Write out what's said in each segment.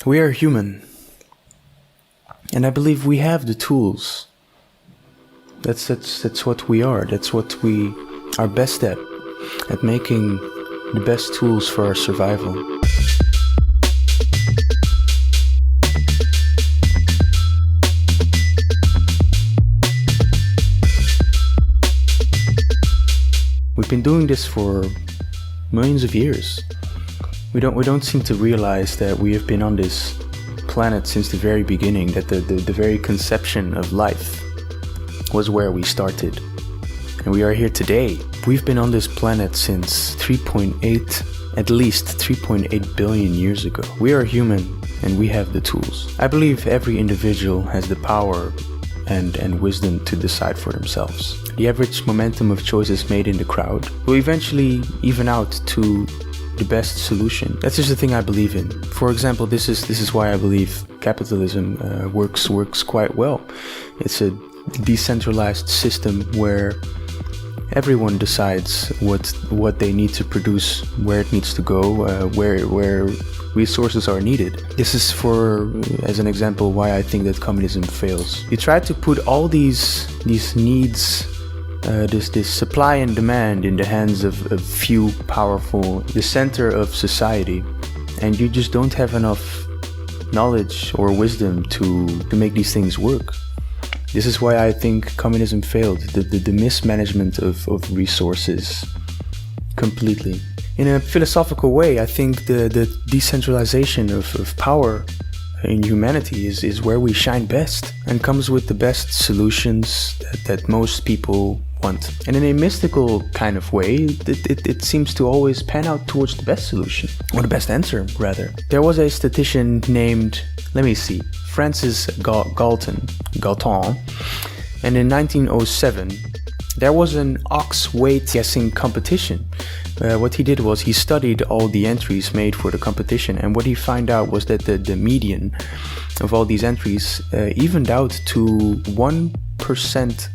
We are human, and I believe we have the tools. That's what we are. That's what we are best at making the best tools for our survival. We've been doing this for millions of years. We don't seem to realize that we have been on this planet since the very beginning, that the very conception of life was where we started. And we are here today. We've been on this planet since at least 3.8 billion years ago. We are human and we have the tools. I believe every individual has the power and wisdom to decide for themselves. The average momentum of choices made in the crowd will eventually even out to the best solution. That's just the thing I believe in. For example, this is why I believe capitalism works quite well. It's a decentralized system where everyone decides what they need to produce, where it needs to go, where resources are needed. This is as an example, why I think that communism fails. You try to put all these needs, this supply and demand in the hands of few powerful, the center of society, and you just don't have enough knowledge or wisdom to make these things work. This is why I think communism failed, the mismanagement of resources completely. In a philosophical way, I think the decentralization of power in humanity is where we shine best and comes with the best solutions that most people want. And in a mystical kind of way, it seems to always pan out towards the best solution, or the best answer, rather. There was a statistician named, Francis Galton, and in 1907, there was an ox weight guessing competition. What he did was he studied all the entries made for the competition, and what he found out was that the median of all these entries evened out to 1%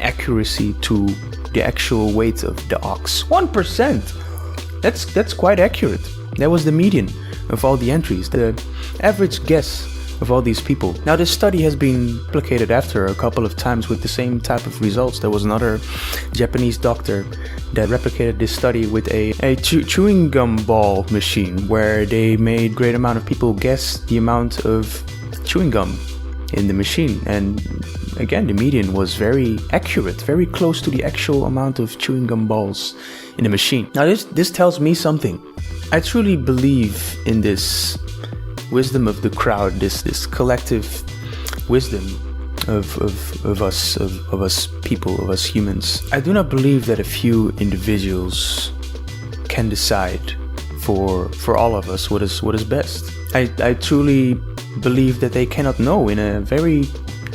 accuracy to the actual weight of the ox. 1%! That's quite accurate. That was the median of all the entries, the average guess of all these people. Now, this study has been replicated after a couple of times with the same type of results. There was another Japanese doctor that replicated this study with a chewing gum ball machine, where they made a great amount of people guess the amount of chewing gum in the machine. And again, the median was very accurate, very close to the actual amount of chewing gum balls in the machine. Now, this tells me something. I truly believe in this wisdom of the crowd, this collective wisdom of us people, of us humans. I do not believe that a few individuals can decide for all of us what is best. I truly believe that they cannot know in a very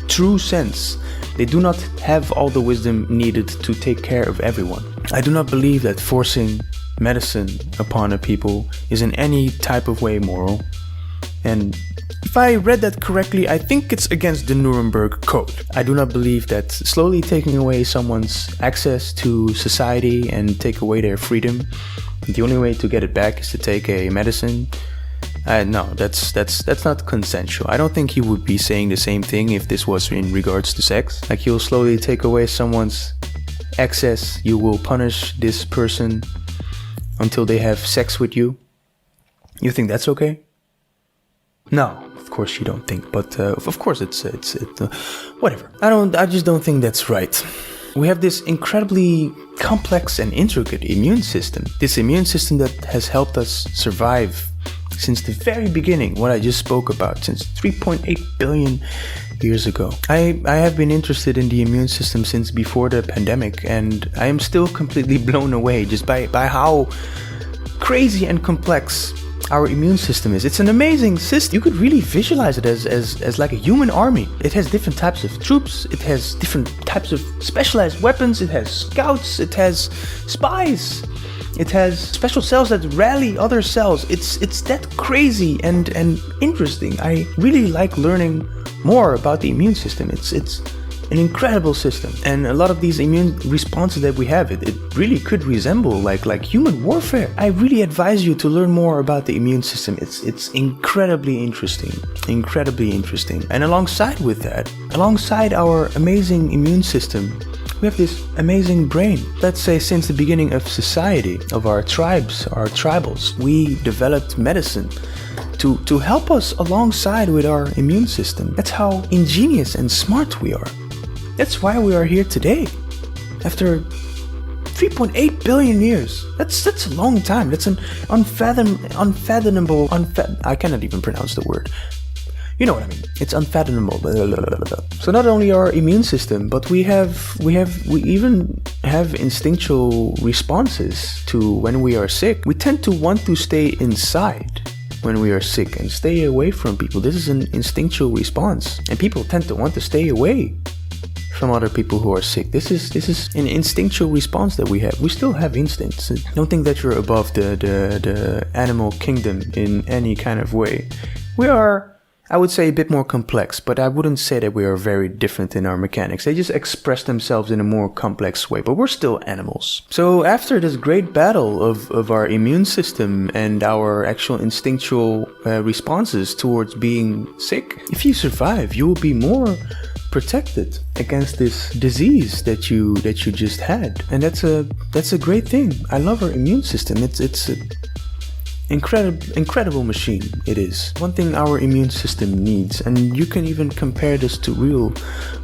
true sense. They do not have all the wisdom needed to take care of everyone. I do not believe that forcing medicine upon a people is in any type of way moral. And if I read that correctly, I think it's against the Nuremberg Code. I do not believe that slowly taking away someone's access to society and take away their freedom, the only way to get it back is to take a medicine. No, that's not consensual. I don't think he would be saying the same thing if this was in regards to sex. Like, you'll slowly take away someone's access, you will punish this person until they have sex with you. You think that's okay? No, of course you don't think, but of course it's whatever. I just don't think that's right. We have this incredibly complex and intricate immune system. This immune system that has helped us survive since the very beginning, what I just spoke about, since 3.8 billion years ago. I have been interested in the immune system since before the pandemic, and I am still completely blown away just by how crazy and complex our immune system is. It's an amazing system. You could really visualize it as like a human army. It has different types of troops, it has different types of specialized weapons, it has scouts, it has spies, it has special cells that rally other cells. It's that crazy and interesting. I really like learning more about the immune system. It's an incredible system. And a lot of these immune responses that we have, it really could resemble like human warfare. I really advise you to learn more about the immune system. It's incredibly interesting. And alongside with that, alongside our amazing immune system, we have this amazing brain. Let's say since the beginning of society, of our tribes, our tribals, we developed medicine to help us alongside with our immune system. That's how ingenious and smart we are. That's why we are here today. After 3.8 billion years. That's a long time. That's an unfathomable, I cannot even pronounce the word. You know what I mean? It's unfathomable. So not only our immune system, but we even have instinctual responses to when we are sick. We tend to want to stay inside when we are sick and stay away from people. This is an instinctual response, and people tend to want to stay away from other people who are sick. This is an instinctual response that we have. We still have instincts. Don't think that you're above the animal kingdom in any kind of way. We are, I would say, a bit more complex, but I wouldn't say that we are very different in our mechanics. They just express themselves in a more complex way, but we're still animals. So after this great battle of our immune system and our actual instinctual responses towards being sick, if you survive, you will be more protected against this disease that you just had. And that's a great thing. I love our immune system. It's a incredible machine. It is one thing our immune system needs, and you can even compare this to real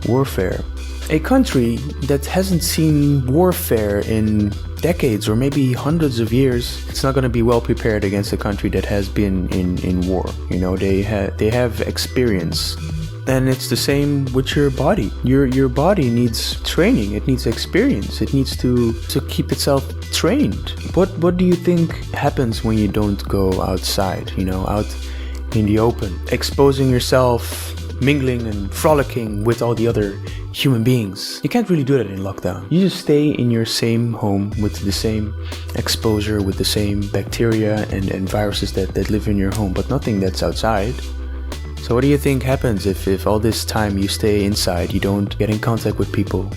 warfare. A country that hasn't seen warfare in decades or maybe hundreds of years, it's not going to be well prepared against a country that has been in war. You know, they have experience. And it's the same with your body. Your body needs training. It needs experience. It needs to keep itself trained. What do you think happens when you don't go outside, out in the open, exposing yourself, mingling and frolicking with all the other human beings? You can't really do that in lockdown. You just stay in your same home with the same exposure, with the same bacteria and viruses that live in your home, but nothing that's outside. So what do you think happens if all this time you stay inside, you don't get in contact with people?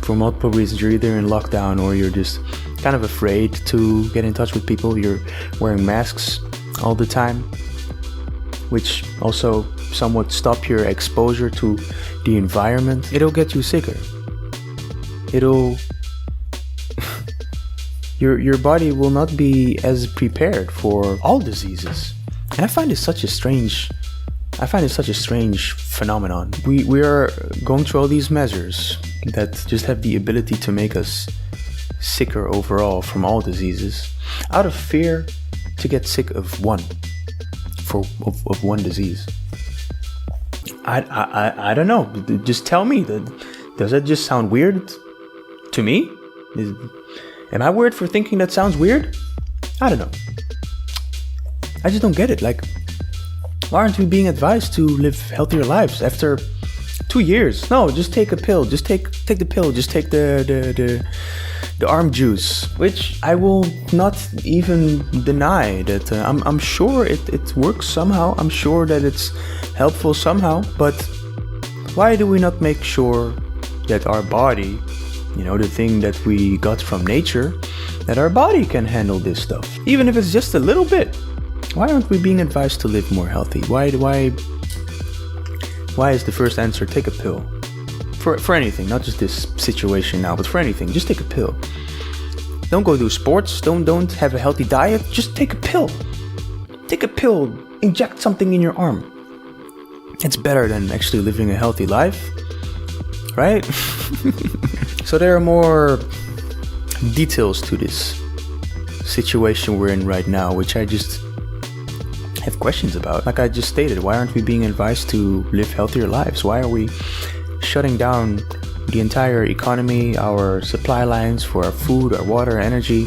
For multiple reasons, you're either in lockdown or you're just kind of afraid to get in touch with people. You're wearing masks all the time, which also somewhat stop your exposure to the environment. It'll get you sicker. Your body will not be as prepared for all diseases. And I find it such a strange phenomenon. We are going through all these measures that just have the ability to make us sicker overall from all diseases, out of fear to get sick of one disease. I don't know. Just tell me. Does that just sound weird to me? Am I weird for thinking that sounds weird? I don't know. I just don't get it. Like, why aren't we being advised to live healthier lives after 2 years? No, just take a pill. Just take the pill. Just take the arm juice, which I will not even deny that I'm sure it works somehow. I'm sure that it's helpful somehow. But why do we not make sure that our body, the thing that we got from nature, that our body can handle this stuff, even if it's just a little bit? Why aren't we being advised to live more healthy? Why is the first answer take a pill? For anything, not just this situation now, but for anything, just take a pill. Don't go do sports, don't have a healthy diet, just take a pill. Take a pill, inject something in your arm. It's better than actually living a healthy life, right? So there are more details to this situation we're in right now, which I just have questions about. Like I just stated, why aren't we being advised to live healthier lives? Why are we shutting down the entire economy, our supply lines for our food, our water, energy,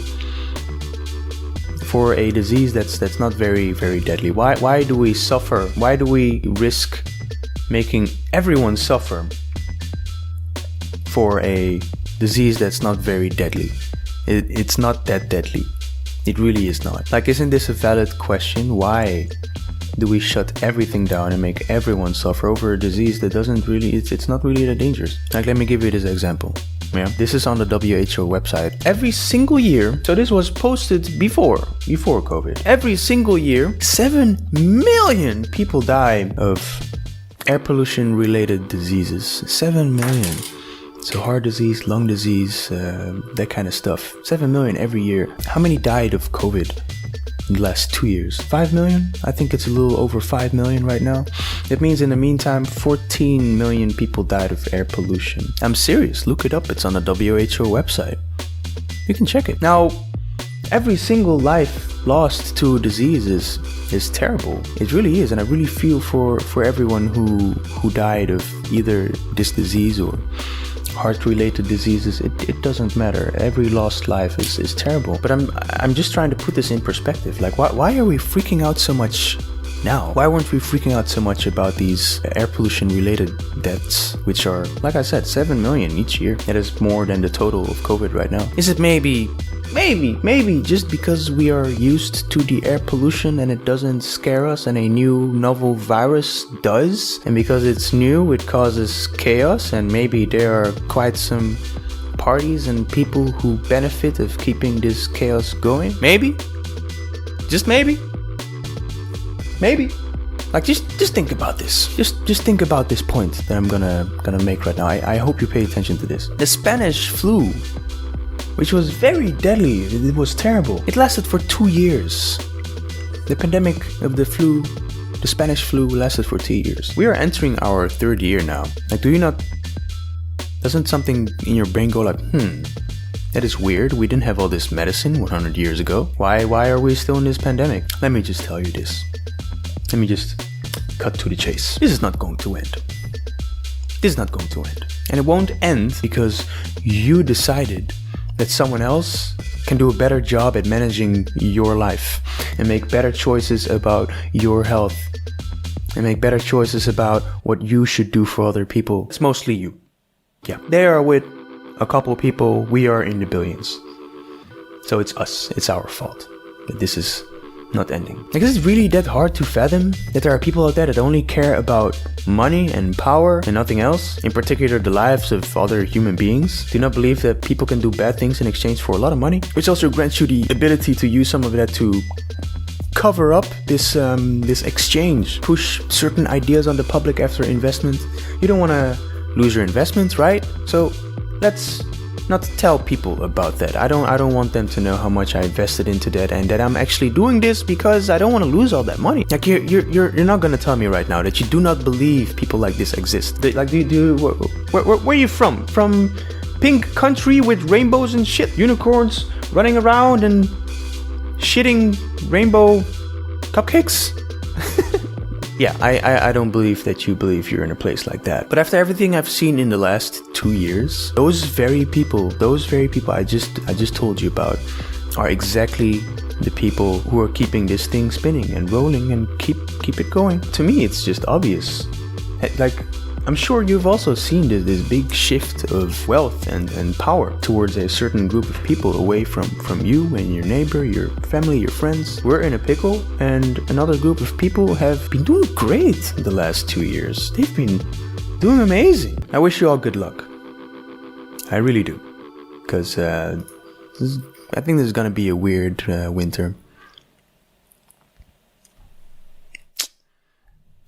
for a disease that's not very, very deadly? Why do we suffer? Why do we risk making everyone suffer for a disease that's not very deadly? It's not that deadly. It really is not. Like, isn't this a valid question? Why do we shut everything down and make everyone suffer over a disease that doesn't really, it's not really that dangerous. Like, let me give you this example. Yeah, this is on the WHO website. Every single year, so this was posted before COVID. Every single year, 7 million people die of air pollution related diseases. 7 million. So heart disease, lung disease, that kind of stuff. 7 million every year. How many died of COVID in the last 2 years? 5 million? I think it's a little over 5 million right now. That means in the meantime, 14 million people died of air pollution. I'm serious, look it up, it's on the WHO website. You can check it. Now, every single life lost to a disease is terrible. It really is, and I really feel for everyone who died of either this disease or heart-related diseases. It doesn't matter. Every lost life is terrible. But I'm just trying to put this in perspective. Like, why are we freaking out so much now? Why weren't we freaking out so much about these air pollution-related deaths, which are, like I said, 7 million each year? That is more than the total of COVID right now. Is it maybe just because we are used to the air pollution and it doesn't scare us, and a new novel virus does? And because it's new, it causes chaos, and maybe there are quite some parties and people who benefit of keeping this chaos going? Maybe? Just maybe? Maybe? Like, just think about this. Just think about this point that I'm gonna make right now. I hope you pay attention to this. The Spanish flu, which was very deadly. It was terrible. It lasted for 2 years. The pandemic of the Spanish flu lasted for 2 years. We are entering our 3rd year now. Like, doesn't something in your brain go like, that is weird. We didn't have all this medicine 100 years ago. Why are we still in this pandemic? Let me just tell you this. Let me just cut to the chase. This is not going to end. This is not going to end. And it won't end because you decided that someone else can do a better job at managing your life and make better choices about your health and make better choices about what you should do for other people. It's mostly you. Yeah, they are with a couple of people. We are in the billions. So it's us. It's our fault that this is not ending. Like, is it really that hard to fathom that there are people out there that only care about money and power and nothing else? In particular, the lives of other human beings. Do not believe that people can do bad things in exchange for a lot of money, which also grants you the ability to use some of that to cover up this exchange, push certain ideas on the public after investment. You don't want to lose your investment, right? So let's not tell people about that. I don't want them to know how much I invested into that and that I'm actually doing this because I don't want to lose all that money. Like, you're not gonna tell me right now that you do not believe people like this exist. Where are you from? From pink country with rainbows and shit, unicorns running around and shitting rainbow cupcakes? Yeah, I don't believe that you believe you're in a place like that. But after everything I've seen in the last 2 years, those very people I just told you about are exactly the people who are keeping this thing spinning and rolling and keep it going. To me, it's just obvious. Like, I'm sure you've also seen this big shift of wealth and power towards a certain group of people away from you and your neighbor, your family, your friends. We're in a pickle, and another group of people have been doing great the last 2 years. They've been doing amazing. I wish you all good luck. I really do. Because I think this is gonna be a weird winter.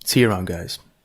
See you around, guys.